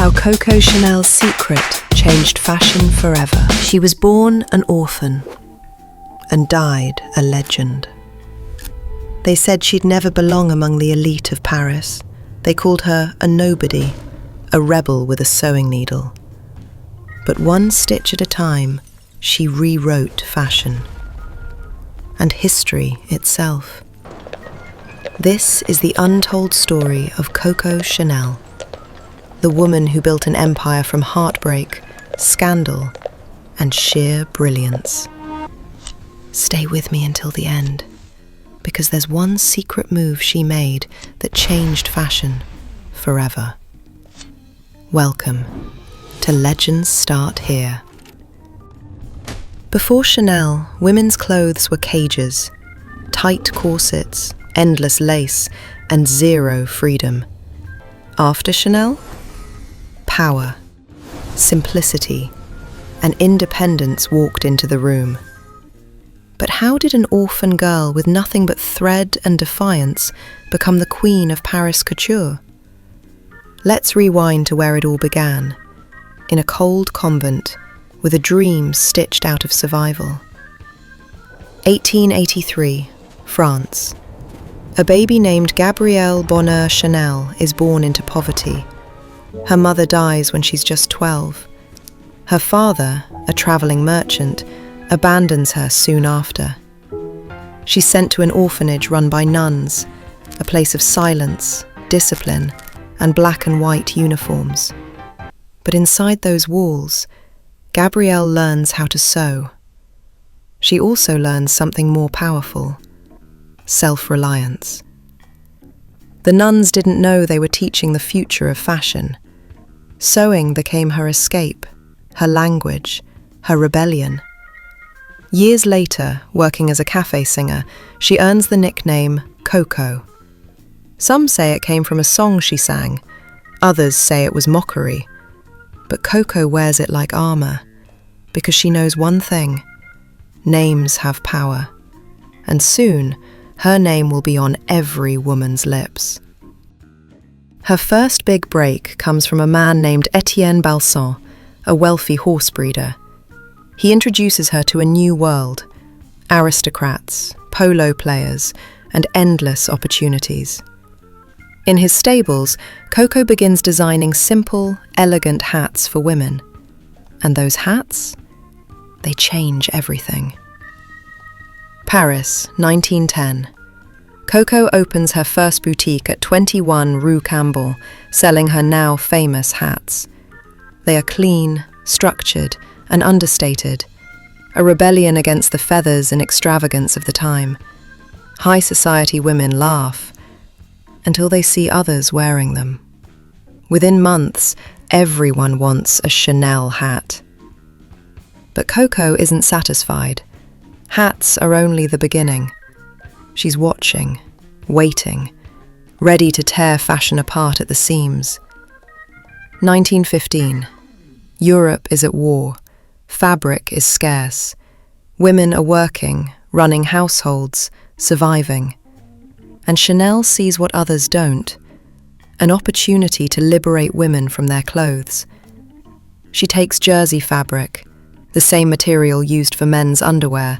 How Coco Chanel's secret changed fashion forever. She was born an orphan and died a legend. They said she'd never belong among the elite of Paris. They called her a nobody, a rebel with a sewing needle. But one stitch at a time, she rewrote fashion and history itself. This is the untold story of Coco Chanel, the woman who built an empire from heartbreak, scandal, and sheer brilliance. Stay with me until the end, because there's one secret move she made that changed fashion forever. Welcome to Legends Start Here. Before Chanel, women's clothes were cages, tight corsets, endless lace, and zero freedom. After Chanel, power, simplicity, and independence walked into the room. But how did an orphan girl with nothing but thread and defiance become the queen of Paris couture? Let's rewind to where it all began, in a cold convent with a dream stitched out of survival. 1883, France. A baby named Gabrielle Bonheur Chanel is born into poverty. Her mother dies when she's just 12. Her father, a travelling merchant, abandons her soon after. She's sent to an orphanage run by nuns, a place of silence, discipline, and black and white uniforms. But inside those walls, Gabrielle learns how to sew. She also learns something more powerful: self-reliance. The nuns didn't know they were teaching the future of fashion. Sewing became her escape, her language, her rebellion. Years later, working as a cafe singer, she earns the nickname CoCo. Some say it came from a song she sang, others say it was mockery. But Coco wears it like armor, because she knows one thing: names have power, and soon her name will be on every woman's lips. Her first big break comes from a man named Etienne Balsan, a wealthy horse breeder. He introduces her to a new world: aristocrats, polo players, and endless opportunities. In his stables, Coco begins designing simple, elegant hats for women. And those hats? They change everything. Paris, 1910. Coco opens her first boutique at 21 Rue Cambon, selling her now famous hats. They are clean, structured, and understated, a rebellion against the feathers and extravagance of the time. High society women laugh until they see others wearing them. Within months, everyone wants a Chanel hat. But Coco isn't satisfied. Hats are only the beginning. She's watching, waiting, ready to tear fashion apart at the seams. 1915. Europe is at war. Fabric is scarce. Women are working, running households, surviving. And Chanel sees what others don't: an opportunity to liberate women from their clothes. She takes jersey fabric, the same material used for men's underwear,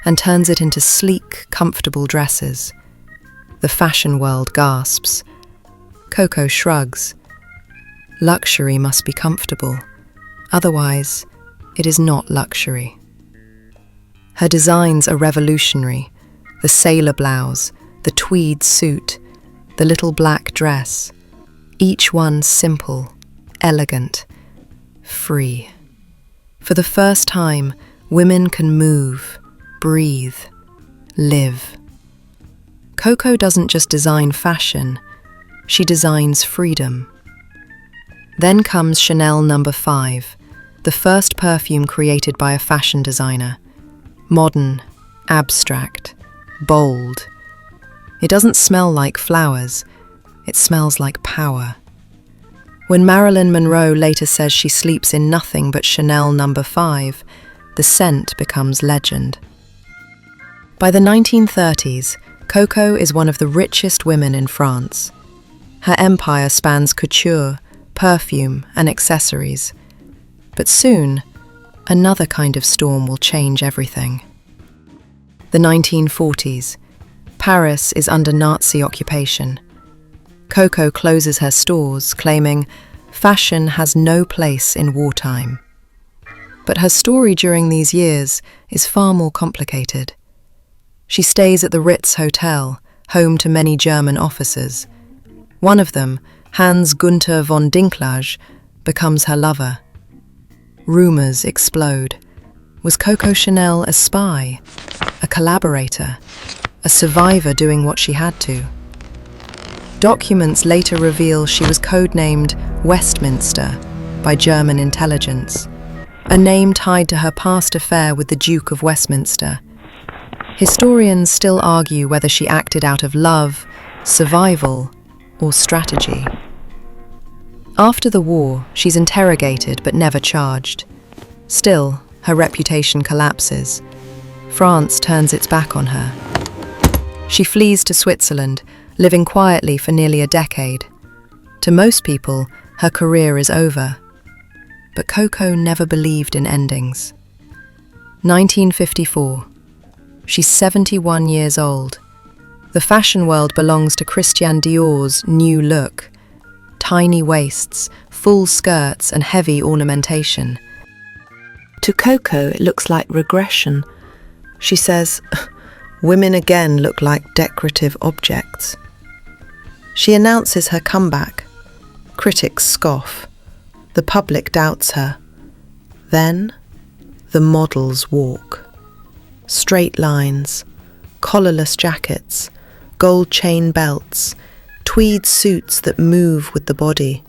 and turns it into sleek, comfortable dresses. The fashion world gasps. Coco shrugs. Luxury must be comfortable. Otherwise, it is not luxury. Her designs are revolutionary: the sailor blouse, the tweed suit, the little black dress, each one simple, elegant, free. For the first time, women can move, breathe, live. Coco doesn't just design fashion, she designs freedom. Then comes Chanel No. 5, the first perfume created by a fashion designer. Modern, abstract, bold. It doesn't smell like flowers, it smells like power. When Marilyn Monroe later says she sleeps in nothing but Chanel No. 5, the scent becomes legend. By the 1930s, Coco is one of the richest women in France. Her empire spans couture, perfume, and accessories. But soon, another kind of storm will change everything. The 1940s. Paris is under Nazi occupation. CoCo closes her stores, claiming fashion has no place in wartime. But her story during these years is far more complicated. She stays at the Ritz Hotel, home to many German officers. One of them, Hans Gunther von Dinklage, becomes her lover. Rumours explode. Was Coco Chanel a spy, a collaborator, a survivor doing what she had to? Documents later reveal she was codenamed Westminster by German intelligence, a name tied to her past affair with the Duke of Westminster. Historians still argue whether she acted out of love, survival, or strategy. After the war, she's interrogated but never charged. Still, her reputation collapses. France turns its back on her. She flees to Switzerland, living quietly for nearly a decade. To most people, her career is over. But CoCo never believed in endings. 1954. She's 71 years old. The fashion world belongs to Christian Dior's new look. Tiny waists, full skirts and heavy ornamentation. To CoCo, it looks like regression. She says, "Women again look like decorative objects." She announces her comeback. Critics scoff. The public doubts her. Then, the models walk. Straight lines, collarless jackets, gold chain belts, tweed suits that move with the body.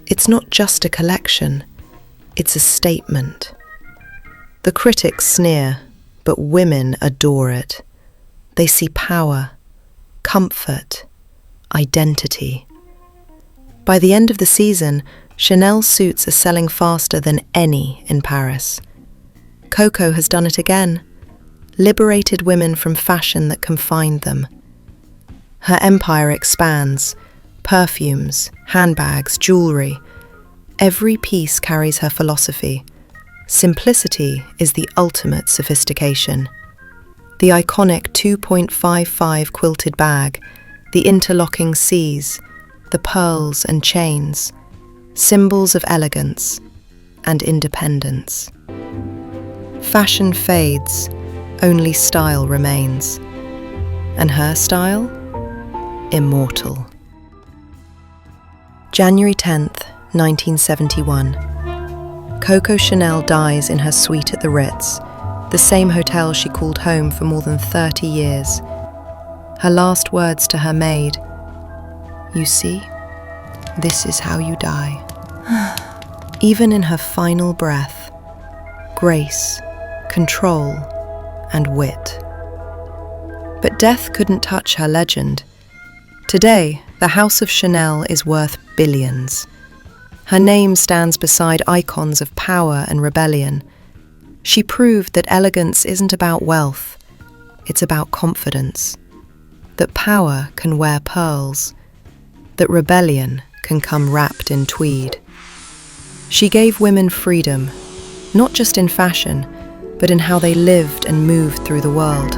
It's not just a collection, it's a statement. The critics sneer, but women adore it. They see power, comfort, identity. By the end of the season, Chanel suits are selling faster than any in Paris. CoCo has done it again. Liberated women from fashion that confined them. Her empire expands. Perfumes, handbags, jewellery. Every piece carries her philosophy. Simplicity is the ultimate sophistication. The iconic 2.55 quilted bag, the interlocking C's, the pearls and chains, symbols of elegance and independence. Fashion fades. Only style remains. And her style? Immortal. January 10th, 1971. Coco Chanel dies in her suite at the Ritz, the same hotel she called home for more than 30 years. Her last words to her maid, "You see, this is how you die." Even in her final breath, grace, control, and wit. But death couldn't touch her legend. Today, the House of Chanel is worth billions. Her name stands beside icons of power and rebellion. She proved that elegance isn't about wealth, it's about confidence. That power can wear pearls, that rebellion can come wrapped in tweed. She gave women freedom, not just in fashion, but in how they lived and moved through the world.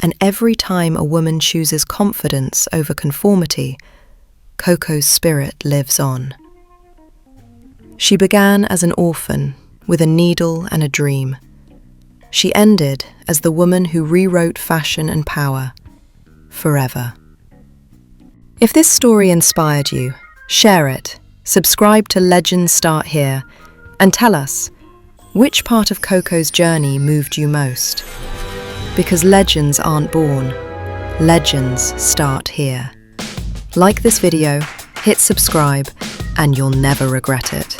And every time a woman chooses confidence over conformity, CoCo's spirit lives on. She began as an orphan, with a needle and a dream. She ended as the woman who rewrote fashion and power, forever. If this story inspired you, share it, subscribe to Legends Start Here, and tell us, which part of CoCo's journey moved you most? Because legends aren't born, legends start here. Like this video, hit subscribe, and you'll never regret it.